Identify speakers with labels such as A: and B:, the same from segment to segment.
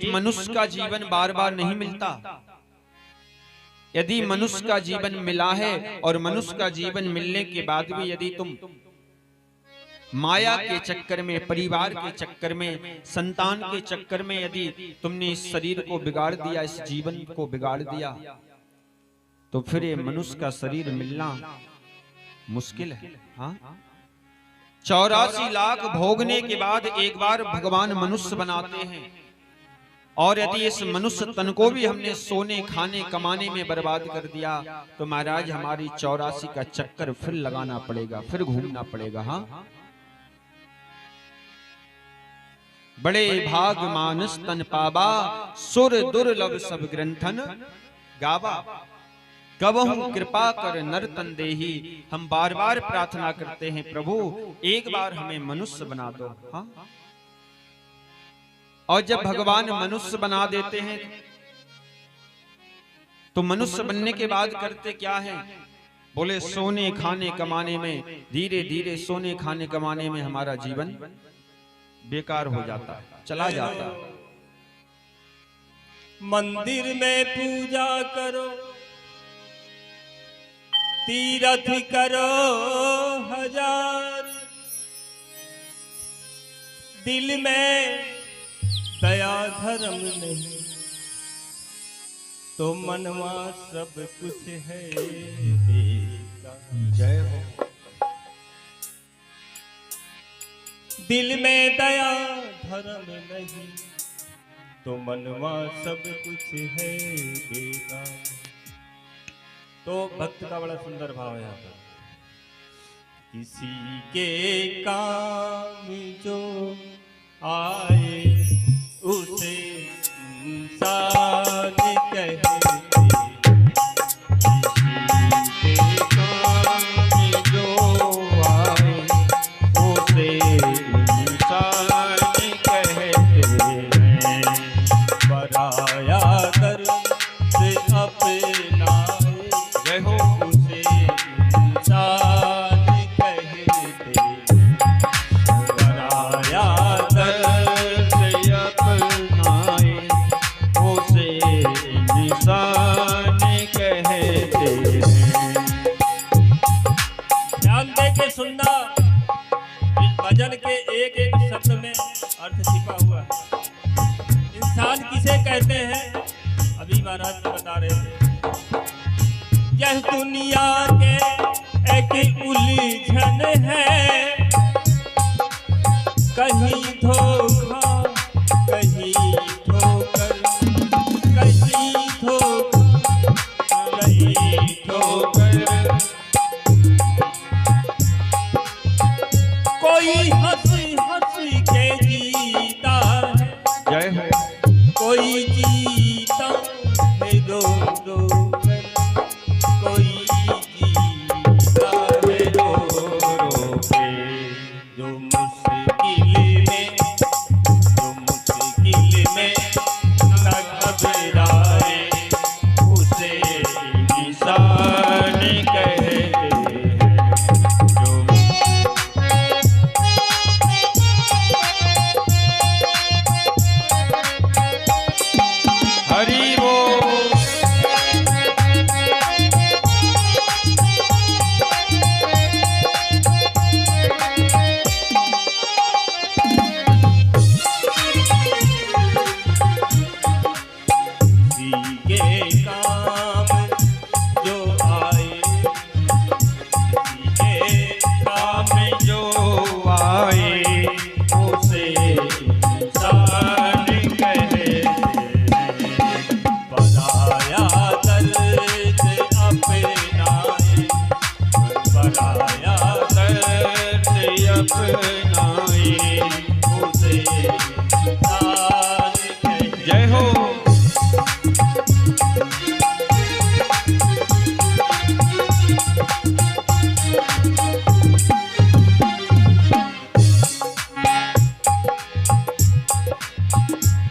A: एक मनुष्य का जीवन बार बार नहीं मिलता। यदि मनुष्य का जीवन मिला है और मनुष्य का जीवन मिलने के बाद भी यदि तुम माया के चक्कर में, परिवार के चक्कर में, संतान के चक्कर में यदि तुमने इस शरीर को बिगाड़ दिया, इस जीवन को बिगाड़ दिया, तो फिर ये मनुष्य का शरीर मिलना मुश्किल है। हाँ, 84 लाख भोगने के बाद एक बार भगवान मनुष्य बनाते हैं, और यदि इस मनुष्य तन को भी हमने सोने, खाने, कमाने में बर्बाद कर दिया, तो महाराज हमारी 84 का चक्कर फिर लगाना पड़ेगा, फिर घूमना पड़ेगा। हाँ, बड़े भाग मानस तन पाबा, सुर दुर्लभ सब ग्रंथन गावा, कबहु कृपा कर नर तन देही। हम बार बार प्रार्थना करते हैं, प्रभु एक बार हमें मनुष्य बना दो। हाँ, और जब भगवान मनुष्य बना देते हैं तो मनुष्य बनने के बाद करते क्या है? बोले सोने, खाने, कमाने में, धीरे धीरे सोने, खाने, कमाने में हमारा जीवन बेकार हो जाता है, चला जाता है।
B: मंदिर में पूजा करो, तीर्थ करो हजार, दिल में दया धर्म नहीं तो मनवा सब कुछ है बेकार।
A: जय हो।
B: दिल में दया धर्म नहीं तो मनवा सब कुछ है बेकार। तो भक्त का बड़ा सुंदर भाव है यहाँ पर, किसी के काम जो आए उसे इंसान कहते, सुनना, इस भजन के एक एक शब्द में अर्थ छिपा हुआ है। इंसान किसे कहते हैं, अभी महाराज बता रहे थे। यह दुनिया के एक उलझन है, कहीं धोखा, कहीं ठोकर, कहीं धोखा, कहीं ठोकर। कोई हंसी हंसी के जीता है,
A: जय हो।
B: कोई जीता है रो रो कर, कोई जीता है रो रो के। जो मुश्किल में न घबराए उसे इंसान कहते हैं। जय हो।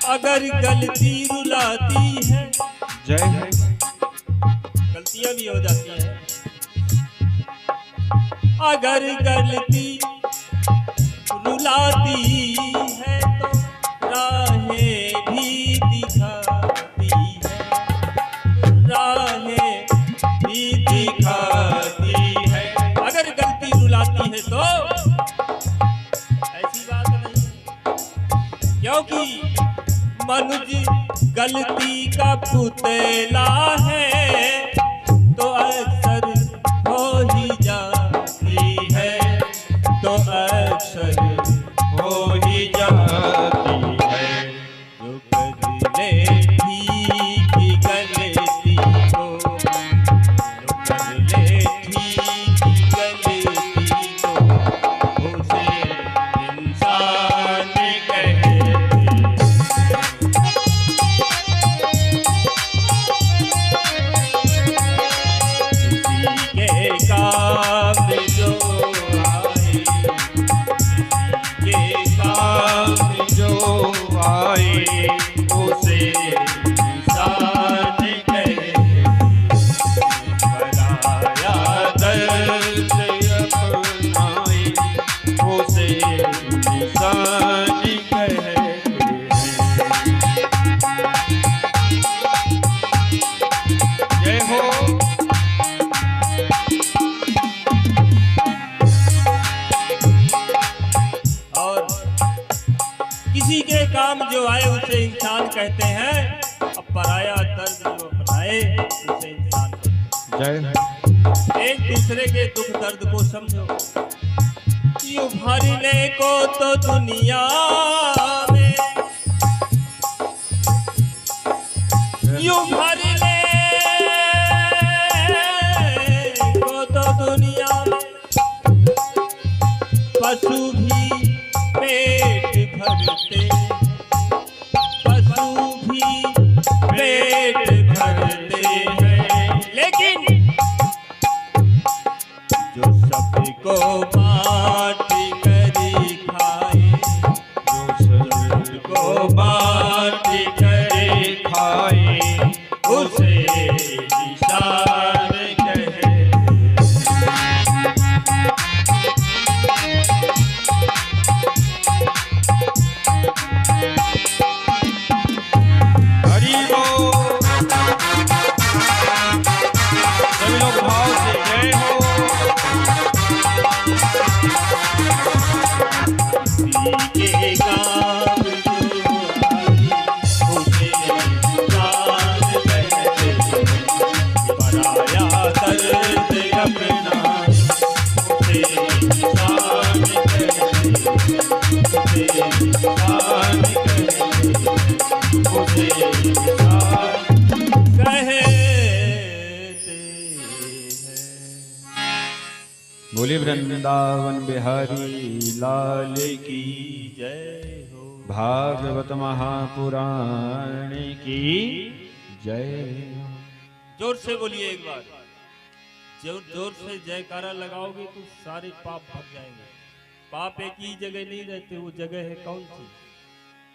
B: अगर गलती रुलाती है,
A: जय है,
B: गलतियां भी हो जाती हैं। अगर गलती रुलाती है तो राहें भी गलती का पुतला है तो अक्सर हो ही जाती है, तो अक्सर
A: हो ही जाती है।
B: जो कर ले ठीक गलती को, जो कर ले ठीक गलती को, उसे इंसान कहते हैं। किसी के काम जो आए, किसी के काम
A: जो आए उसे
B: इंसान कहते हैं।
A: बनाया दर्द अपनाए उसे इंसान कहते हैं। जय हो।
B: और किसी के काम जो आए उसे इंसान कहते हैं, अब पराया दर्द जो अपनाए उसे इंसान कहते
A: जय
B: हैं। एक दूसरे के दुख दर्द को समझो। यूं भरने को तो दुनिया में, यूं भरने को तो दुनिया में पशु भी पेट भरते, पशु भी पेट भरते हैं, लेकिन जो सबको बांट कर खाए,
A: जो सबको बांट कर खाए
B: उसे इंसान कहते हैं।
A: हरि बोल। सभी लोग भाव से जय हो।
B: किसी के काम जो आए उसे इंसान कहते हैं। पराया दर्द अपना उसे इंसान कहते हैं, उसे इंसान कहते हैं, उसे इंसान कहते हैं।
A: बोले वृंदावन बिहारी लाल की
B: जय हो।
A: भागवत महापुराण की जय हो।
B: जोर से बोलिए एक बार, जोर जोर से जयकारा लगाओगे तो सारे पाप भग जाएंगे। पाप एक ही जगह नहीं रहते, वो जगह है कौन सी?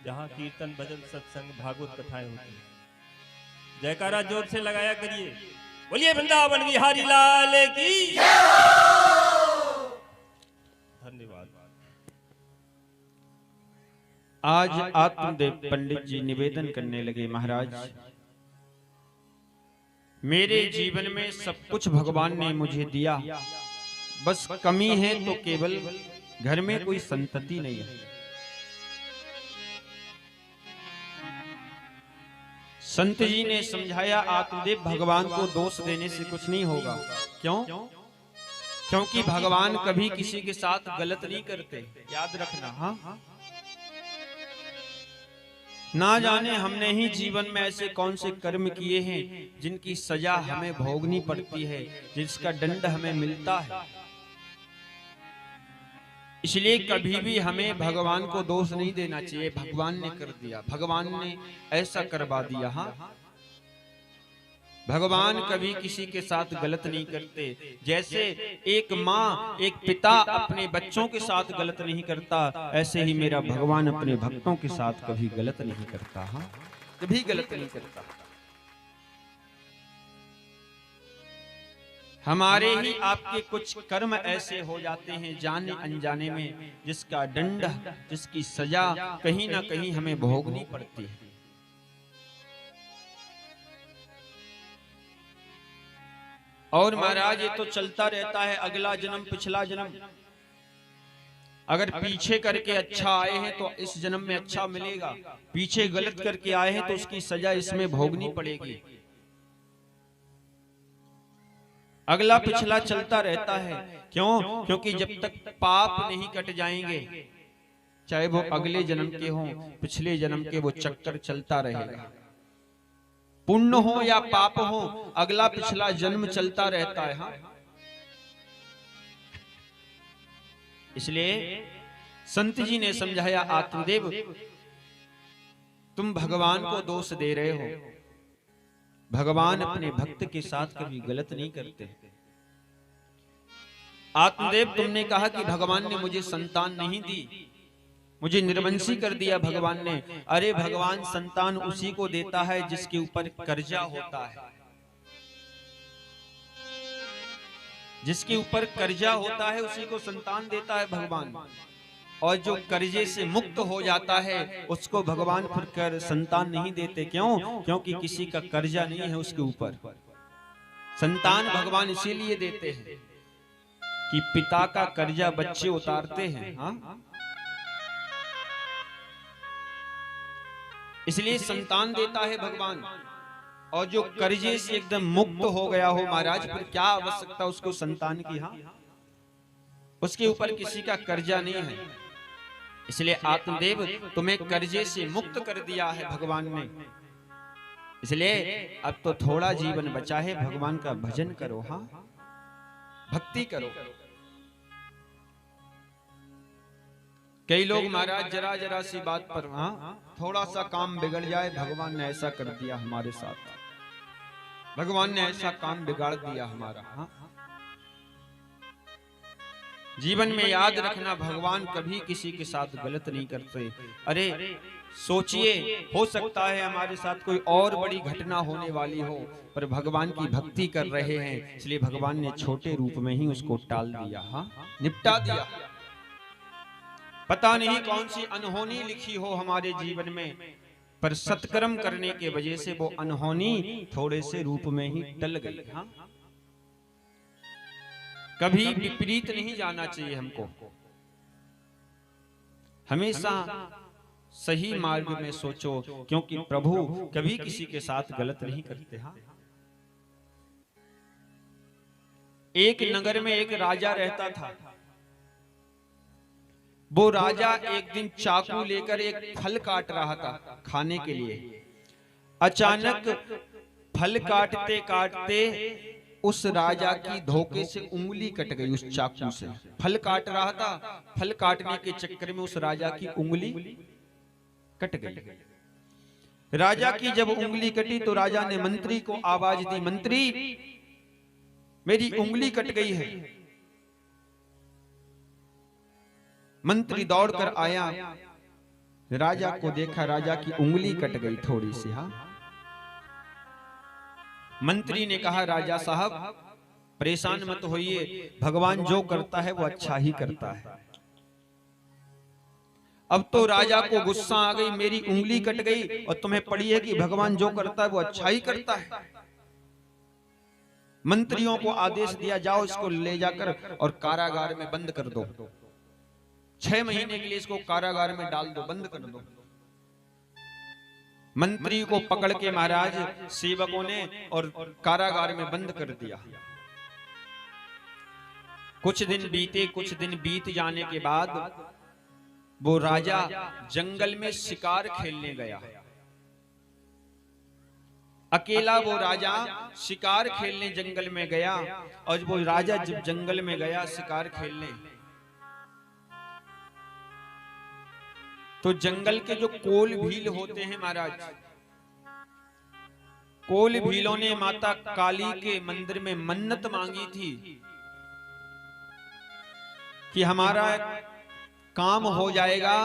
B: जहाँ कीर्तन भजन सत्संग भागवत कथाएं होती हैं। जयकारा जोर से लगाया करिए। बोलिए वृंदावन बिहारी लाल की। धन्यवाद।
A: आज आत्मदेव पंडित जी निवेदन करने लगे, महाराज मेरे जीवन में सब कुछ भगवान ने मुझे दिया, बस कमी है तो केवल घर में कोई संतति नहीं है। संत जी ने समझाया, आत्मदेव भगवान को दोष देने से कुछ नहीं होगा। क्यों? क्योंकि भगवान कभी किसी के साथ गलत नहीं करते, याद रखना। हाँ, ना जाने हमने ही जीवन में ऐसे कौन से कर्म किए हैं जिनकी सजा हमें भोगनी पड़ती है, जिसका दंड हमें मिलता है। इसलिए कभी भी हमें भगवान को दोष नहीं देना चाहिए। भगवान ने कर दिया, भगवान ने ऐसा करवा दिया। हाँ, भगवान कभी किसी के साथ गलत नहीं करते। जैसे एक माँ एक पिता अपने बच्चों के साथ गलत नहीं करता, ऐसे ही मेरा भगवान अपने भक्तों के साथ कभी गलत नहीं करता। हाँ, कभी गलत नहीं करता। हमारे ही आपके कुछ कर्म ऐसे हो जाते हैं जाने अनजाने में, जिसका दंड, जिसकी सजा कहीं ना कहीं हमें भोगनी पड़ती है। और महाराज ये तो चलता रहता है, अगला जन्म पिछला जन्म। अगर पीछे करके अच्छा आए हैं तो इस जन्म में अच्छा मिलेगा, पीछे गलत करके आए हैं तो उसकी सजा इसमें भोगनी पड़ेगी। अगला पिछला चलता रहता है। क्यों? क्योंकि जब तक पाप नहीं कट जाएंगे, चाहे वो अगले जन्म के हों पिछले जन्म के, वो चक्कर चलता रहेगा। पुण्य हो या पाप हो, अगला पिछला जन्म चलता रहता है। हाँ, इसलिए संत जी ने समझाया, आत्मदेव तुम भगवान को दोष दे रहे हो, भगवान अपने भक्त के साथ कभी गलत नहीं करते। आत्मदेव तुमने कहा कि भगवान ने मुझे संतान नहीं दी, मुझे निर्वंशी कर दिया भगवान ने। अरे भगवान संतान उसी को देता है जिसके ऊपर कर्जा होता है, जिसके ऊपर कर्जा होता है उसी को संतान देता है भगवान। और जो कर्जे से मुक्त हो जाता है उसको भगवान फिर कर संतान नहीं देते। क्यों? क्योंकि किसी का कर्जा नहीं है उसके ऊपर। संतान भगवान इसीलिए देते हैं कि पिता का कर्जा बच्चे उतारते हैं। हाँ, इसलिए संतान देता है भगवान। और जो कर्जे से एकदम मुक्त हो गया हो महाराज, फिर क्या आवश्यकता उसको संतान की। हाँ, उसके ऊपर किसी का कर्जा नहीं है। इसलिए आत्मदेव तुम्हें कर्जे से मुक्त कर दिया है भगवान ने। इसलिए अब तो थोड़ा जीवन बचा है, भगवान का भजन करो। हाँ, भक्ति करो। कई लोग महाराज जरा जरा सी बात पर, हाँ, थोड़ा सा काम बिगड़ जाए, भगवान ने ऐसा कर दिया हमारे साथ, भगवान ने ऐसा काम बिगाड़ दिया हमारा। हाँ, जीवन में याद रखना, भगवान कभी किसी के साथ गलत नहीं करते। अरे सोचिए, हो सकता है हमारे साथ कोई और बड़ी घटना होने वाली हो, पर भगवान की भक्ति कर रहे हैं, इसलिए भगवान ने छोटे रूप में ही उसको टाल दिया। हाँ, निपटा दिया। पता नहीं कौन सी अनहोनी लिखी हो हमारे जीवन में, पर सत्कर्म करने के वजह से वो अनहोनी थोड़े से रूप में ही टल गई। हाँ, कभी विपरीत नहीं जाना चाहिए हमको, हमेशा सही मार्ग में सोचो, क्योंकि प्रभु कभी किसी के साथ गलत नहीं करते। हाँ, एक नगर में एक राजा रहता था। वो राजा एक दिन चाकू लेकर एक फल काट रहा था खाने के लिए। अचानक फल काटते काटते उस राजा की धोखे से उंगली कट गई उस चाकू से। फल काट रहा था, फल काटने के चक्कर में उस राजा की उंगली कट गई। राजा की जब उंगली कटी तो राजा ने मंत्री को आवाज दी, मंत्री मेरी उंगली कट गई है। मंत्री दौड़कर आया, राजा को देखा, राजा की उंगली कट गई थोड़ी सी। हाँ, मंत्री ने कहा, राजा साहब परेशान मत होइए, भगवान जो करता है वो अच्छा ही करता है। अब तो राजा को गुस्सा आ गई, मेरी उंगली कट गई और तुम्हें पड़ी है कि भगवान जो करता है वो अच्छा ही करता है। मंत्रियों को आदेश दिया, जाओ इसको ले जाकर और कारागार में बंद कर दो, 6 महीने के लिए इसको कारागार में डाल दो, बंद कर दो। मंत्री को पकड़ के महाराज सेवकों ने और कारागार में बंद कर दिया। कुछ दिन बीते, कुछ दिन बीत जाने के बाद वो राजा जंगल में शिकार खेलने गया। अकेला वो राजा शिकार खेलने जंगल में गया। और वो राजा जब जंगल में गया शिकार खेलने, तो जंगल के जो कोल भील होते हैं महाराज, कोल भीलों ने माता काली के मंदिर में मन्नत मांगी थी कि हमारा काम हो जाएगा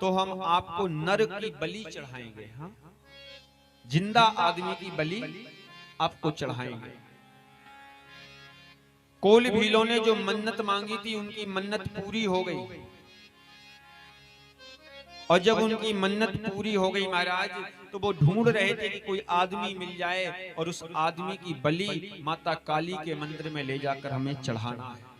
A: तो हम आपको नर की बलि चढ़ाएंगे। हाँ, जिंदा आदमी की बलि आपको चढ़ाएंगे। कोल भीलों ने जो मन्नत मांगी थी उनकी मन्नत पूरी हो गई। और जब उनकी मन्नत पूरी हो गई महाराज, तो वो ढूंढ रहे थे कि कोई आदमी मिल जाए और उस आदमी की बलि माता काली के मंदिर में ले जाकर हमें चढ़ाना है।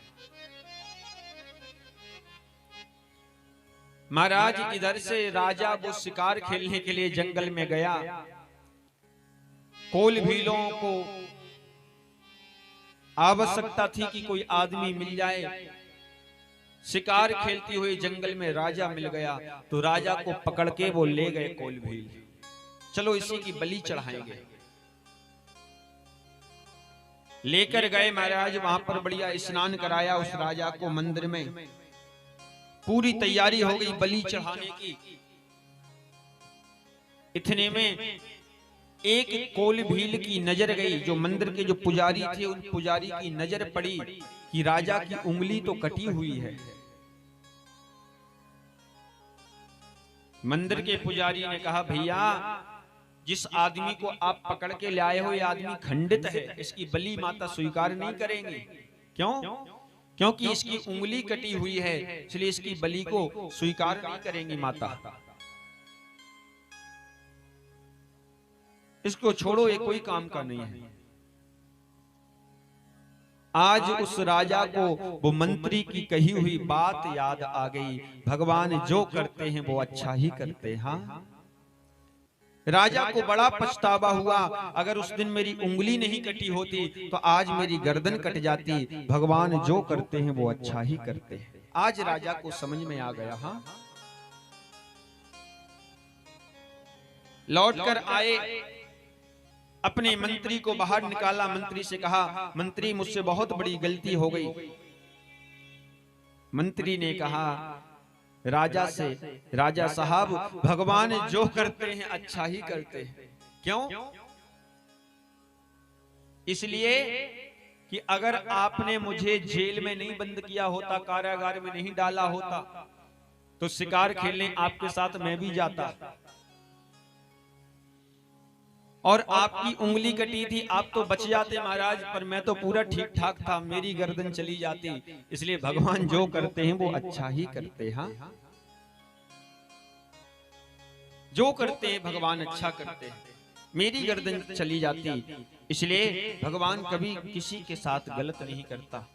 A: महाराज इधर से राजा वो शिकार खेलने के लिए जंगल में गया। कोल भीलों को आवश्यकता थी कि कोई आदमी मिल जाए। शिकार खेलती हुई जंगल में राजा मिल गया तो राजा को पकड़ के वो ले गए कोल भील। चलो इसी की बलि चढ़ाएंगे। लेकर गए महाराज, वहां पर बढ़िया स्नान कराया उस राजा को मंदिर में। पूरी तैयारी हो गई बलि चढ़ाने की। इतने में एक कोल भील की नजर गई। जो मंदिर के जो पुजारी थे उन पुजारी की नजर पड़ी कि राजा की उंगली तो कटी हुई है। मंदिर के पुजारी ने कहा, भैया जिस आदमी को आप पकड़ के ले आए हो ये आदमी खंडित है, इसकी बलि माता स्वीकार नहीं करेंगी। क्यों? क्योंकि इसकी उंगली कटी हुई है, इसलिए इसकी बलि को स्वीकार नहीं करेंगी माता। इसको छोड़ो, ये कोई काम का नहीं है। आज उस राजा को वो मंत्री की कही हुई बात याद आ गई। भगवान जो करते हैं वो अच्छा ही करते हैं। हाँ, राजा को बड़ा पछतावा हुआ, अगर उस दिन मेरी उंगली नहीं कटी होती तो आज मेरी गर्दन कट जाती। भगवान जो करते हैं वो अच्छा ही करते हैं। आज राजा को समझ में आ गया। हाँ, लौटकर आए, अपने मंत्री को बाहर निकाला। मंत्री से कहा, मंत्री मुझसे बहुत बड़ी गलती हो गई। मंत्री ने कहा राजा से, राजा साहब भगवान जो करते हैं अच्छा ही करते हैं। क्यों? इसलिए कि अगर आपने मुझे जेल में नहीं बंद किया होता, कारागार में नहीं डाला होता, तो शिकार खेलने आपके साथ मैं भी जाता। और आपकी उंगली कटी थी, आप तो बच जाते महाराज, पर मैं तो पूरा ठीक ठाक था, मेरी गर्दन चली जाती। इसलिए भगवान जो करते हैं वो अच्छा ही करते हैं। जो करते हैं भगवान अच्छा करते हैं। मेरी गर्दन चली जाती, इसलिए भगवान कभी किसी के साथ गलत नहीं करता।